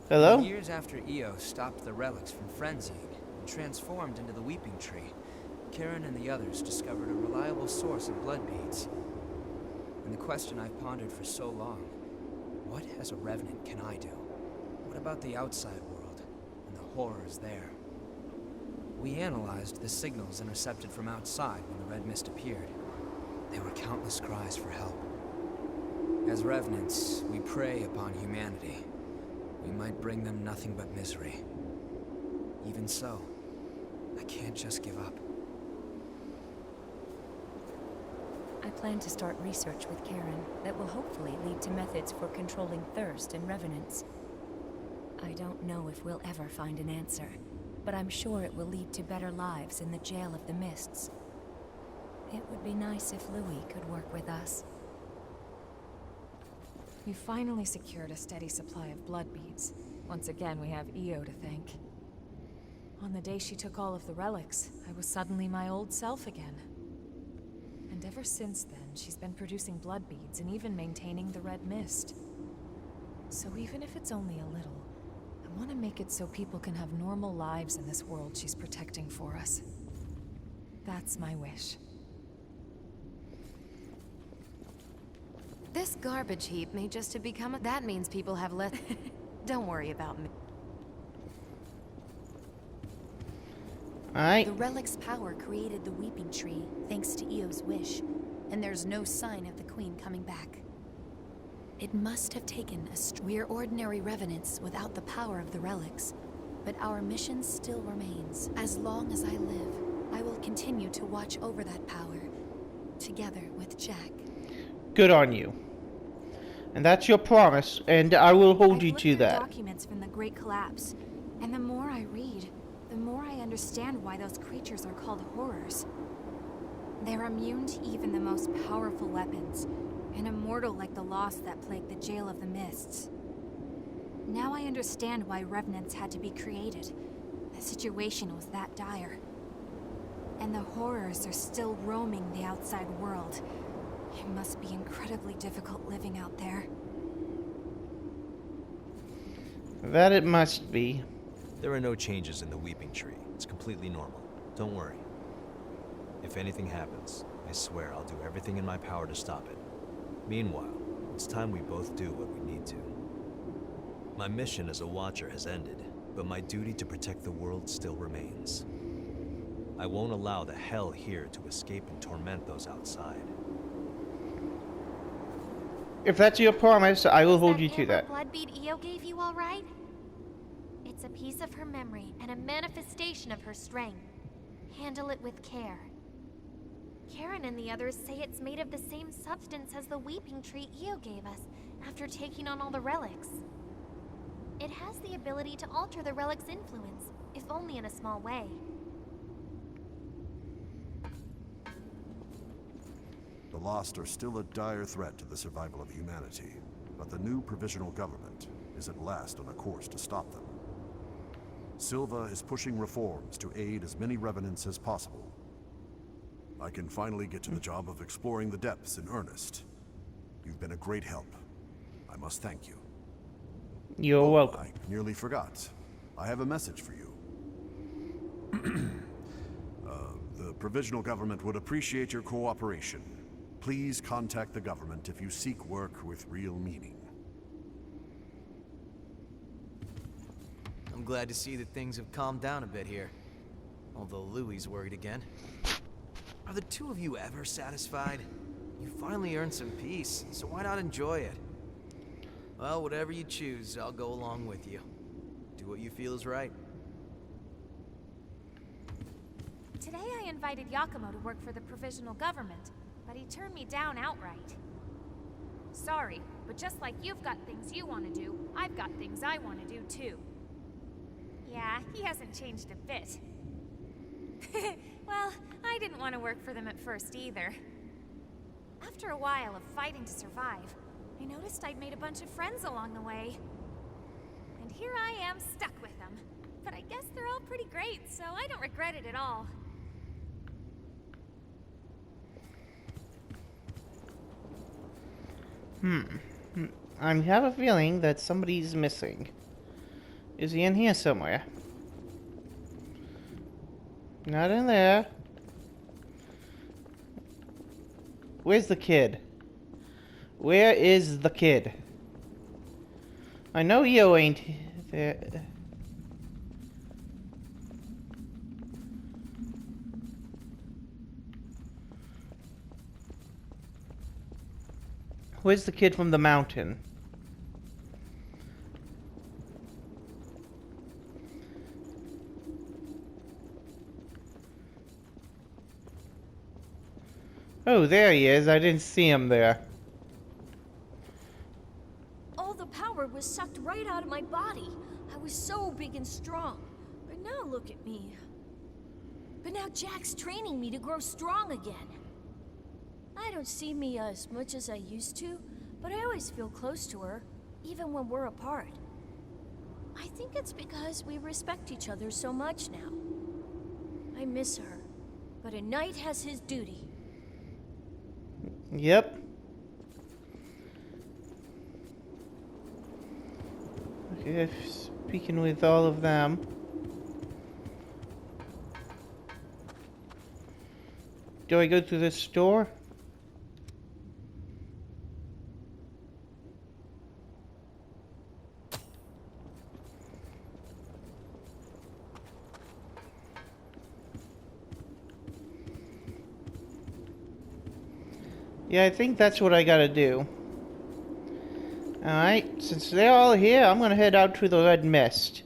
Hello? Years after Io stopped the relics from frenzying and transformed into the Weeping Tree, Karen and the others discovered a reliable source of blood beads. And the question I've pondered for so long, what as a Revenant can I do? What about the outside world and the horrors there? We analyzed the signals intercepted from outside when the red mist appeared. There were countless cries for help. As Revenants, we prey upon humanity. We might bring them nothing but misery. Even so, I can't just give up. I plan to start research with Karen that will hopefully lead to methods for controlling thirst and revenants. I don't know if we'll ever find an answer, but I'm sure it will lead to better lives in the Jail of the Mists. It would be nice if Louis could work with us. We finally secured a steady supply of blood beads. Once again, we have Io to thank. On the day she took all of the relics, I was suddenly my old self again. And ever since then, she's been producing blood beads and even maintaining the red mist. So even if it's only a little, I want to make it so people can have normal lives in this world she's protecting for us. That's my wish. This garbage heap may just have become a... That means people have less... Don't worry about me. Alright. The relic's power created the Weeping Tree, thanks to Io's wish, and there's no sign of the Queen coming back. It must have taken a... We're ordinary revenants without the power of the relics, but our mission still remains. As long as I live, I will continue to watch over that power, together with Jack. Good on you. And that's your promise, and I will hold you to that. Documents from the Great Collapse, and the more I read, the more I understand why those creatures are called horrors. They're immune to even the most powerful weapons, and immortal like the lost that plagued the Jail of the Mists. Now I understand why Revenants had to be created. The situation was that dire. And the horrors are still roaming the outside world. It must be incredibly difficult living out there. That it must be. There are no changes in the Weeping Tree. It's completely normal. Don't worry. If anything happens, I swear I'll do everything in my power to stop it. Meanwhile, it's time we both do what we need to. My mission as a Watcher has ended, but my duty to protect the world still remains. I won't allow the hell here to escape and torment those outside. If that's your promise, I will hold you to that. Blood bead Io gave you, all right? It's a piece of her memory and a manifestation of her strength. Handle it with care. Karen and the others say it's made of the same substance as the Weeping Tree Io gave us after taking on all the relics. It has the ability to alter the relic's influence, if only in a small way. The Lost are still a dire threat to the survival of humanity, but the new provisional government is at last on a course to stop them. Silva is pushing reforms to aid as many revenants as possible. I can finally get to the job of exploring the depths in earnest. You've been a great help. I must thank you. You're welcome. I nearly forgot. I have a message for you. The provisional government would appreciate your cooperation. Please contact the government if you seek work with real meaning. I'm glad to see that things have calmed down a bit here. Although Louie's worried again. Are the two of you ever satisfied? You finally earned some peace, so why not enjoy it? Well, whatever you choose, I'll go along with you. Do what you feel is right. Today I invited Yakumo to work for the provisional government, but he turned me down outright. Sorry, but just like you've got things you want to do, I've got things I want to do too. Yeah, he hasn't changed a bit. Well, I didn't want to work for them at first either. After a while of fighting to survive, I noticed I'd made a bunch of friends along the way. And here I am stuck with them. But I guess they're all pretty great, so I don't regret it at all. I have a feeling that somebody's missing. Is he in here somewhere? Not in there. Where's the kid? Where is the kid? I know Io ain't there. Where's the kid from the mountain? Oh, there he is. I didn't see him there. All the power was sucked right out of my body. I was so big and strong. But now look at me. But now Jack's training me to grow strong again. I don't see Mia as much as I used to, but I always feel close to her, even when we're apart. I think it's because we respect each other so much now. I miss her, but a knight has his duty. Yep. Okay, speaking with all of them. Do I go through this store? Yeah, I think that's what I gotta do. Alright, since they're all here, I'm gonna head out to the Red Mist.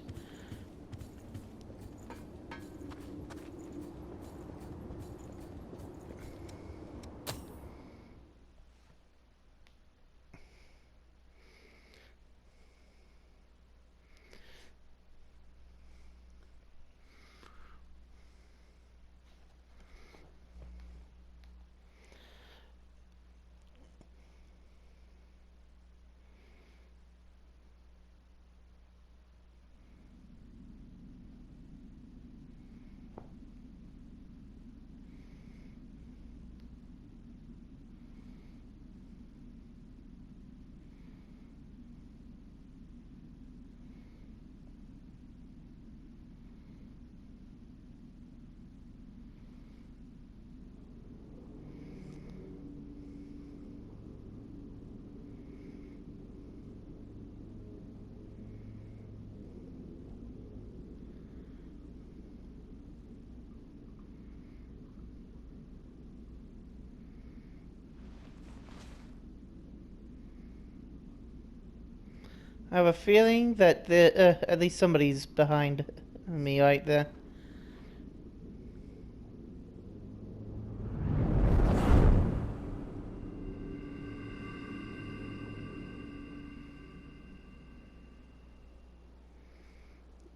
I have a feeling that at least somebody's behind me right there.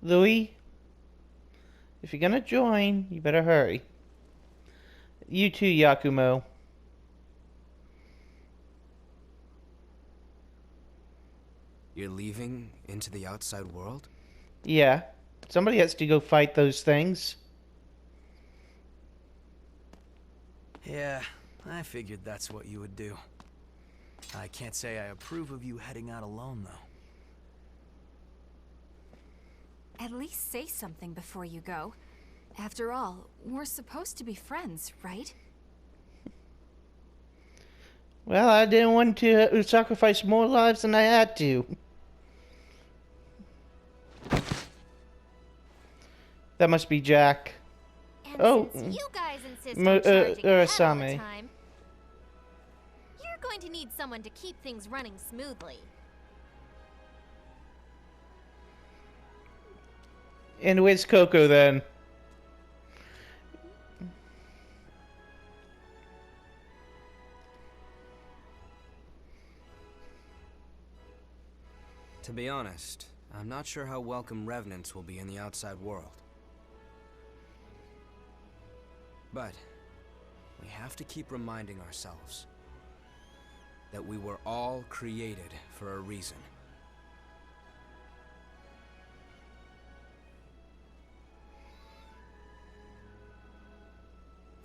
Louis, if you're gonna join, you better hurry. You too, Yakumo. You're leaving into the outside world? Yeah, somebody has to go fight those things. Yeah, I figured that's what you would do. I can't say I approve of you heading out alone, though. At least say something before you go. After all, we're supposed to be friends, right? Well, I didn't want to sacrifice more lives than I had to. That must be Jack. And since you guys insist on charging ahead all the Urasame. time, you're going to need someone to keep things running smoothly. And where's Coco then? To be honest, I'm not sure how welcome revenants will be in the outside world. But we have to keep reminding ourselves that we were all created for a reason.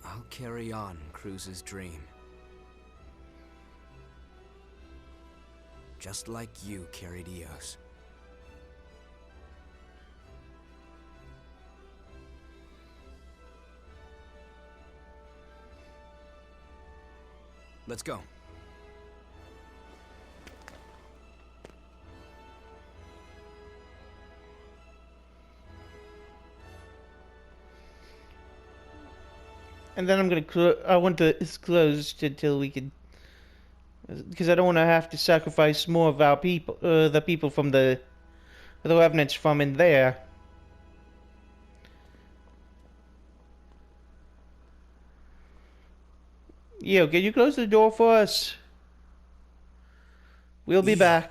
I'll carry on Cruz's dream. Just like you carried Eos. Let's go. And then I'm gonna I want it's closed until we can, because I don't want to have to sacrifice more of our people, the people from the revenants from in there. Yo, can you close the door for us? We'll be back.